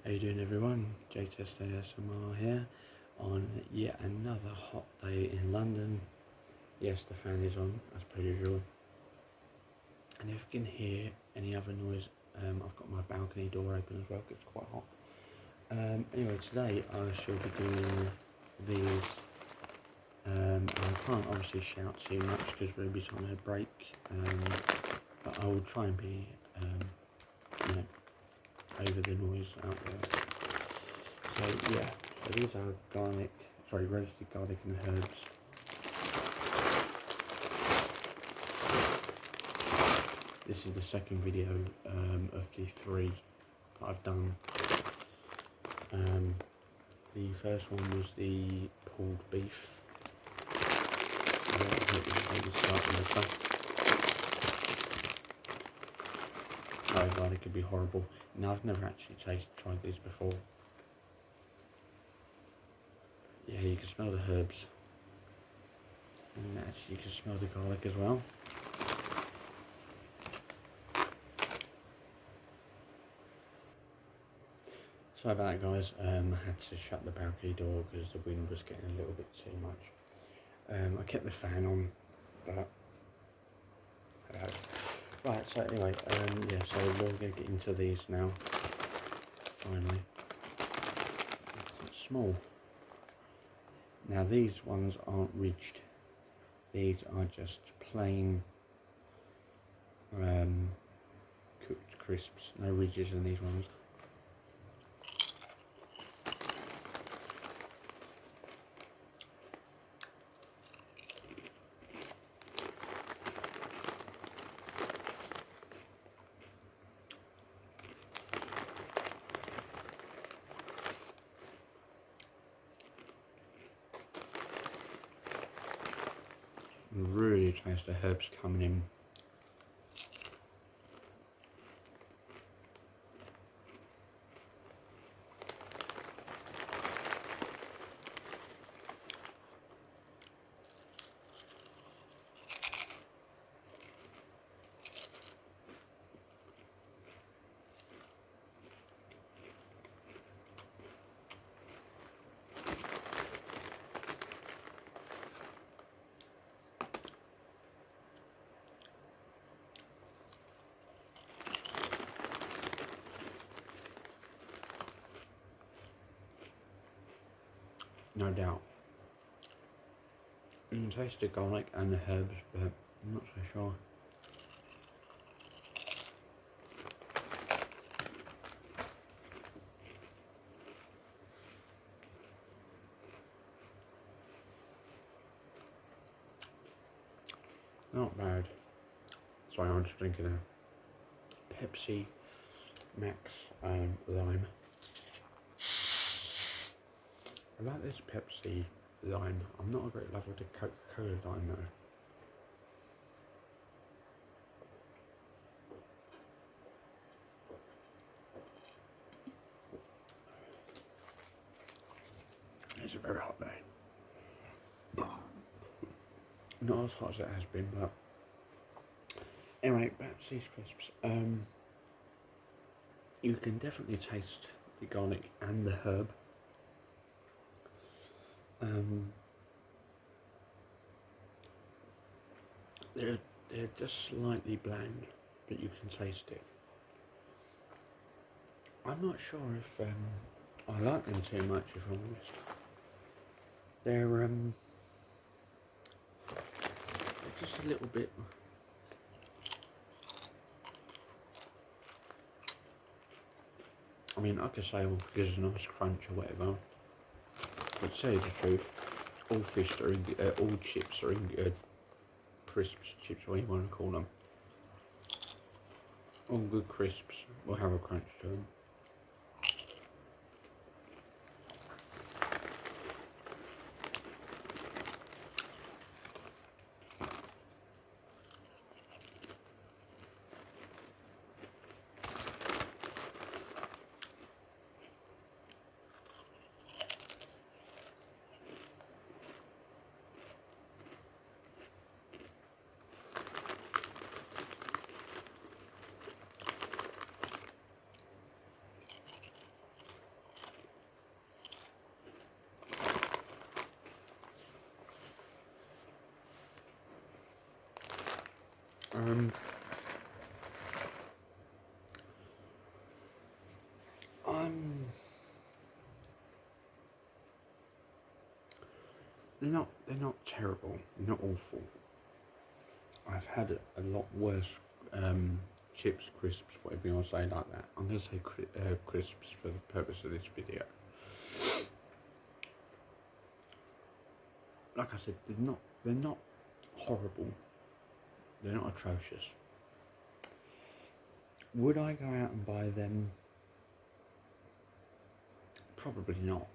How you doing, everyone? JTest ASMR here on yet another hot day in London. Yes, the fan is on as per usual, and if you can hear any other noise, I've got my balcony door open as well because it's quite hot. Anyway, today I shall be doing these. I can't obviously shout too much because Ruby's on her break, but I will try and be over the noise out there. So yeah, so these are roasted garlic and herbs. This is the second video of the 3 that I've done. The first one was the pulled beef. Oh god, it could be horrible. Now I've never actually tried these before. Yeah, you can smell the herbs. And actually you can smell the garlic as well. Sorry about that, guys. I had to shut the balcony door because the wind was getting a little bit too much. I kept the fan on, but right, so anyway, yeah, so we're going to get into these now, finally. It's small. Now these ones aren't ridged, these are just plain cooked crisps, no ridges in these ones. Really taste the herbs coming in. No doubt. You can taste the garlic and the herbs, but I'm not so sure. Not bad. Sorry, I'm just drinking a Pepsi Max lime. I like this Pepsi lime. I'm not a great lover of the Coca-Cola lime though. It's a very hot day. Not as hot as it has been, but anyway, back to these crisps. You can definitely taste the garlic and the herb. They're just slightly bland, but you can taste it. I'm not sure if I like them too much, if I'm honest. They're just a little bit. I mean, I could say, well, because it's a nice crunch or whatever. But to tell you the truth, all fish are in, all chips are in good. Crisps, chips, what you want to call them. All good crisps will have a crunch to them. Um, I'm. They're not terrible. They're not awful. I've had a lot worse chips, crisps, whatever you want to say like that. I'm going to say crisps for the purpose of this video. Like I said, they're not horrible. They're not atrocious. Would I go out and buy them? Probably not.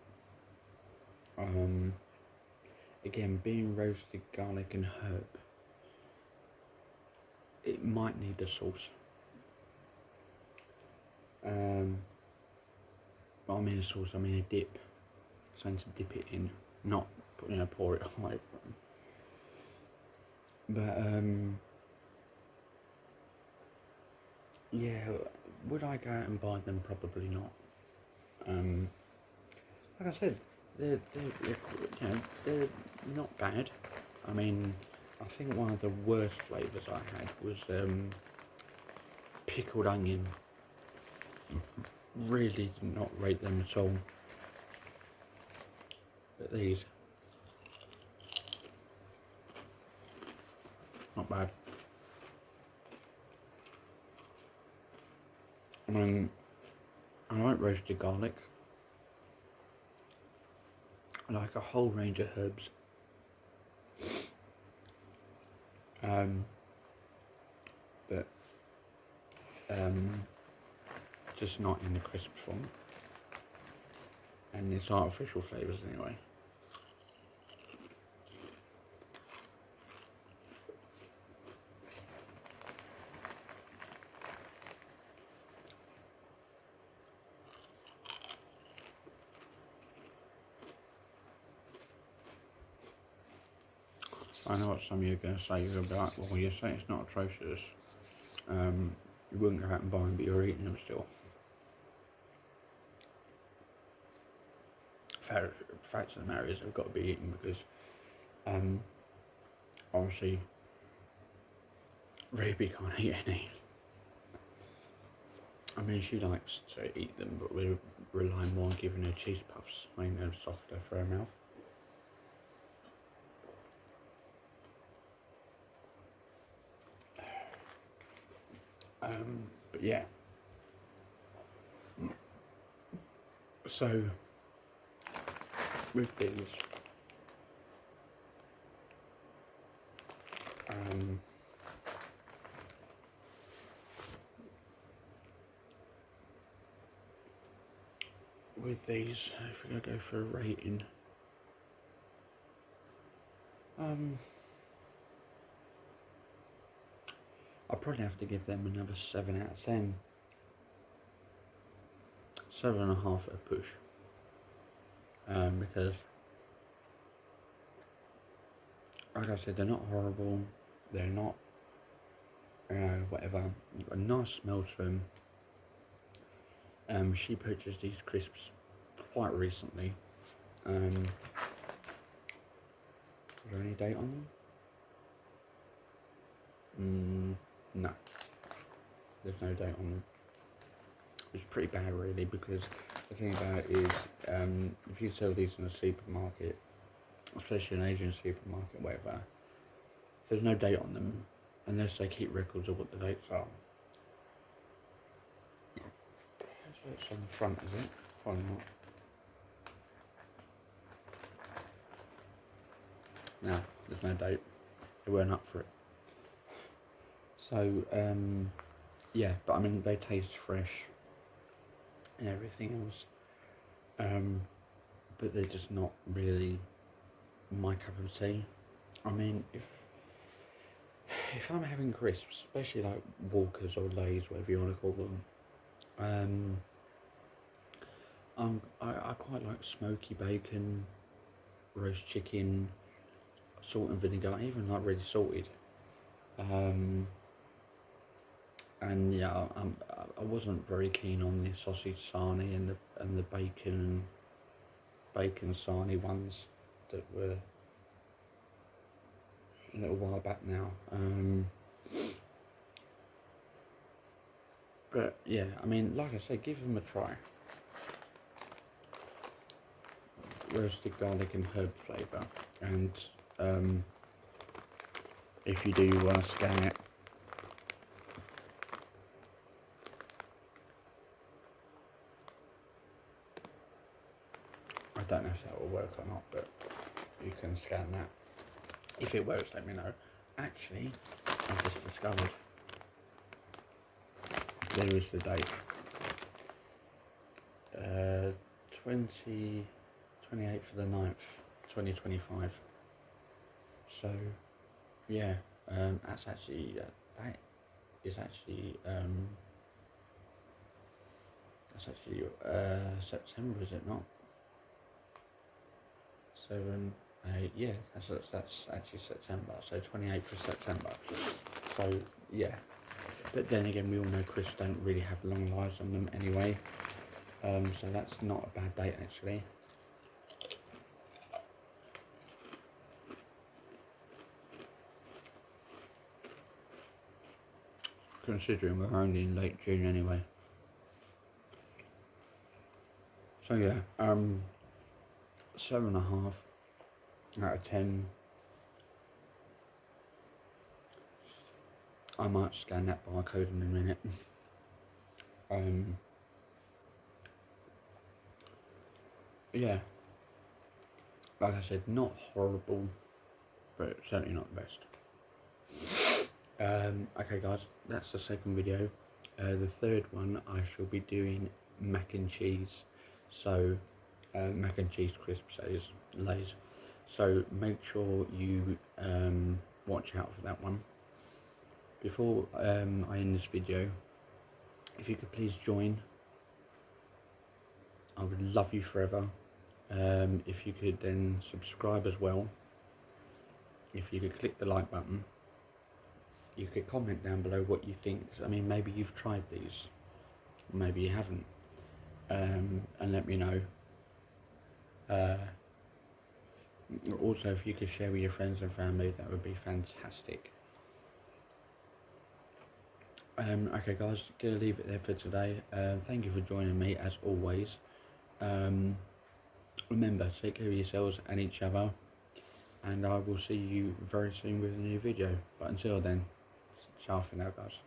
Again, being roasted garlic and herb, it might need a sauce. I mean a sauce, I mean a dip. Something to dip it in, not pour it all over them. But yeah, would I go out and buy them? Probably not. Like I said, they're not bad. I mean, I think one of the worst flavours I had was pickled onion. Really did not rate them at all. But these, not bad. I mean, I like roasted garlic. I like a whole range of herbs. But just not in the crisp form. And it's artificial flavours anyway. I know what some of you are going to say. You're going to be like, well, you're saying it's not atrocious. You wouldn't go out and buy them, but you're eating them still. Fact of the matter is, they've got to be eaten because, obviously, Ruby can't eat any. I mean, she likes to eat them, but we rely more on giving her cheese puffs, making them softer for her mouth. But yeah. So, with these, if we're going to go for a rating, I'll probably have to give them another 7 out of 10. 7.5 at a push. Because, like I said, they're not horrible, they're not, whatever, you've got a nice smell to them. She purchased these crisps quite recently. Is there any date on them? No, there's no date on them. It's pretty bad really, because the thing about it is, if you sell these in a supermarket, especially an Asian supermarket, whatever, there's no date on them unless they keep records of what the dates are. So it's on the front, is it? Probably not. No, there's no date. They weren't up for it. So, yeah, but I mean, they taste fresh and everything else. But they're just not really my cup of tea. I mean, if I'm having crisps, especially like Walkers or Lays, whatever you want to call them, I quite like smoky bacon, roast chicken, salt and vinegar. I even like really salted. And yeah, I wasn't very keen on the sausage sarnie and the bacon sarnie ones that were a little while back now. But yeah, I mean, like I said, give them a try. Roasted garlic and herb flavour, and if you do want to scan it, I don't know if that will work or not, but you can scan that. If it works, let me know. Actually, I've just discovered there is the date. 28th of the 9th, 2025. So, yeah, that's actually, that is actually, September, is it not? 7, 8, yeah, that's actually September, so 28th of September. So, yeah, but then again, we all know crisps don't really have long lives on them anyway, so that's not a bad date actually. Considering we're only in late June anyway. So yeah, 7.5 out of 10. I might scan that barcode in a minute. Yeah, like I said, not horrible, but certainly not the best. Okay guys, that's the second video. The third one I shall be doing mac and cheese. So mac and cheese crisps, Lays. So make sure you watch out for that one. Before I end this video, if you could please join, I would love you forever. If you could then subscribe as well. If you could click the like button. You could comment down below what you think. I mean, maybe you've tried these, maybe you haven't, and let me know. Also, if you could share with your friends and family, that would be fantastic. Okay guys, gonna leave it there for today. Thank you for joining me as always. Remember, take care of yourselves and each other, and I will see you very soon with a new video. But until then, ciao for now guys.